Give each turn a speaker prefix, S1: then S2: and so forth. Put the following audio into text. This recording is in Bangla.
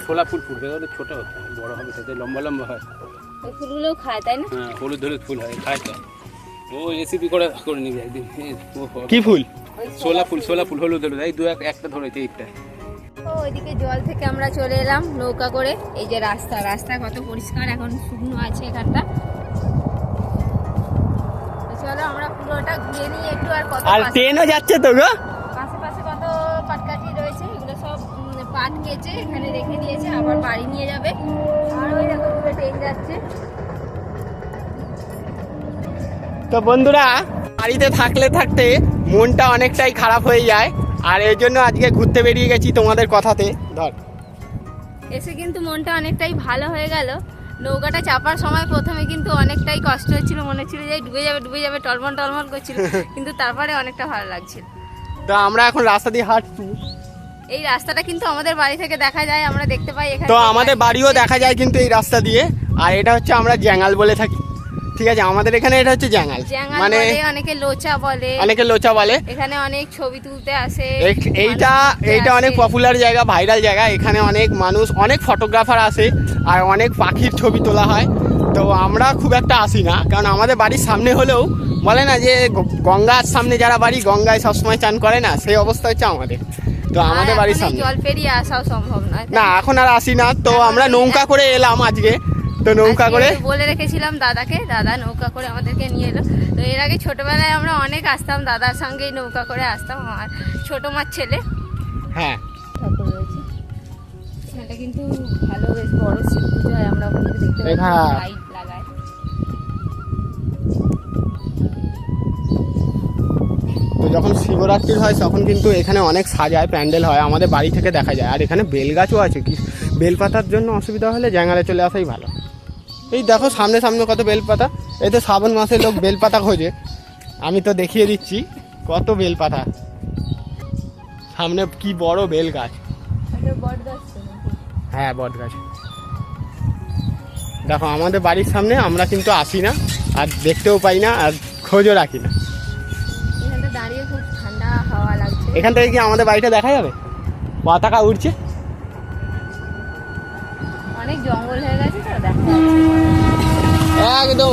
S1: ছোলা ফুল ফুটবে, ছোট বড় হবে, সাথে লম্বা লম্বা হয়।
S2: ওই ফুলগুলোও খায় তাই না?
S1: হ্যাঁ, হলুদ হলুদ ফুল হয়, খায় তো। ও রেসিপি করে নিবি একদিন।
S3: কি ফুল?
S1: ছোলা ফুল, ছোলা ফুল হলুদ হলুদ, এই একটা ধরেছে এইটা।
S2: তো ওইদিকে জল থেকে আমরা চলে এলাম নৌকা করে। এই যে রাস্তা কত পরিষ্কার, এখন শুকনো আছে এখানটা। চলো আমরা পুরোটা ঘুরে নিয়ে একটু।
S3: আর ট্রেনও যাচ্ছে তো গো।
S2: পাশে কত পাটকাঠি রয়েছে, এগুলো সব পাট কেটে এখানে রেখে দিয়েছে, আবার বাড়ি নিয়ে যাবে। আর ওই দেখো দূরে ট্রেন যাচ্ছে।
S3: তো বন্ধুরা, বাড়িতে থাকতে মনটা অনেকটাই খারাপ হয়ে যায়, আর এই জন্য আজকে ঘুরতে বেরিয়ে গেছি তোমাদের কথাতে। ধর
S2: এসে কিন্তু মনটা অনেকটাই ভালো হয়ে গেল। নৌকাটা চাপার সময় প্রথমে কিন্তু অনেকটাই কষ্ট হচ্ছিল, মনে হচ্ছিল যে ডুবে যাবে টলমল করছিল, কিন্তু তারপরে অনেকটা ভালো লাগছিল।
S3: তো আমরা এখন রাস্তা দিয়ে হাঁটছি।
S2: এই রাস্তাটা কিন্তু আমাদের বাড়ি থেকে দেখা যায়, আমরা দেখতে পাই এখানে।
S3: তো আমাদের বাড়িও দেখা যায় কিন্তু এই রাস্তা দিয়ে। আর এটা হচ্ছে আমরা জ্যাঙাল বলে থাকি, ঠিক আছে? আমাদের এখানে এটা হচ্ছে জ্যাঙাল,
S2: মানে অনেকে লোচা বলে। এখানে অনেক ছবি তুলতে আসে।
S3: এইটা অনেক পপুলার জায়গা, ভাইরাল জায়গা। এখানে অনেক মানুষ, অনেক ফটোগ্রাফার আসে, আর অনেক পাখির ছবি তোলা হয়। তো আমরা খুব একটা আসি না, কারণ আমাদের বাড়ির সামনে হলেও বলে না যে গঙ্গার সামনে যারা বাড়ি, গঙ্গায় সবসময় চান করে না, সেই অবস্থা হচ্ছে আমাদের। তো আমাদের বাড়ির সামনে
S2: জল পেরিয়ে আসাও সম্ভব নয়
S3: না, এখন আর আসি না। তো আমরা নৌকা করে এলাম আজকে। তো নৌকা করে
S2: বলে রেখেছিলাম দাদাকে, দাদা নৌকা করে আমাদেরকে নিয়ে এলো। তো এর আগে ছোটবেলায় আমরা অনেক আসতাম, দাদার সঙ্গেই নৌকা করে আসতাম। আমার ছোট মার ছেলে।
S3: হ্যাঁ,
S2: ঠাকুর রয়েছে এখানটা, কিন্তু ভালো, বেশ বড় শিব পুজো হয়। আমরা ওখানে দেখতে পাই লাইট লাগায়।
S3: তো যখন শিবরাত্রি হয় তখন কিন্তু এখানে অনেক সাজায়, প্যান্ডেল হয়, আমাদের বাড়ি থেকে দেখা যায়। আর এখানে বেল গাছও আছে, কি বেলপাতার জন্য অসুবিধা হলে জ্যাঙালে চলে আসাই ভালো। এই দেখো সামনে কত বেলপাতা। এই তো শ্রাবণ মাসে লোক বেলপাতা খোঁজে, আমি তো দেখিয়ে দিচ্ছি কত বেলপাতা। সামনে কি বড় বেল গাছ। হ্যাঁ, বট গাছ। দেখো আমাদের বাড়ির সামনে, আমরা কিন্তু আসি না, আর দেখতেও পাই না, আর খোঁজও রাখি না।
S2: এখানটা দাঁড়িয়ে খুব ঠান্ডা হাওয়া লাগছে।
S3: এখান থেকে কি আমাদের বাড়িটা দেখা যাবে? পতাকা উড়ছে।
S2: অনেক জঙ্গল হয়ে গেছে তো দেখা যাচ্ছে।
S3: একদম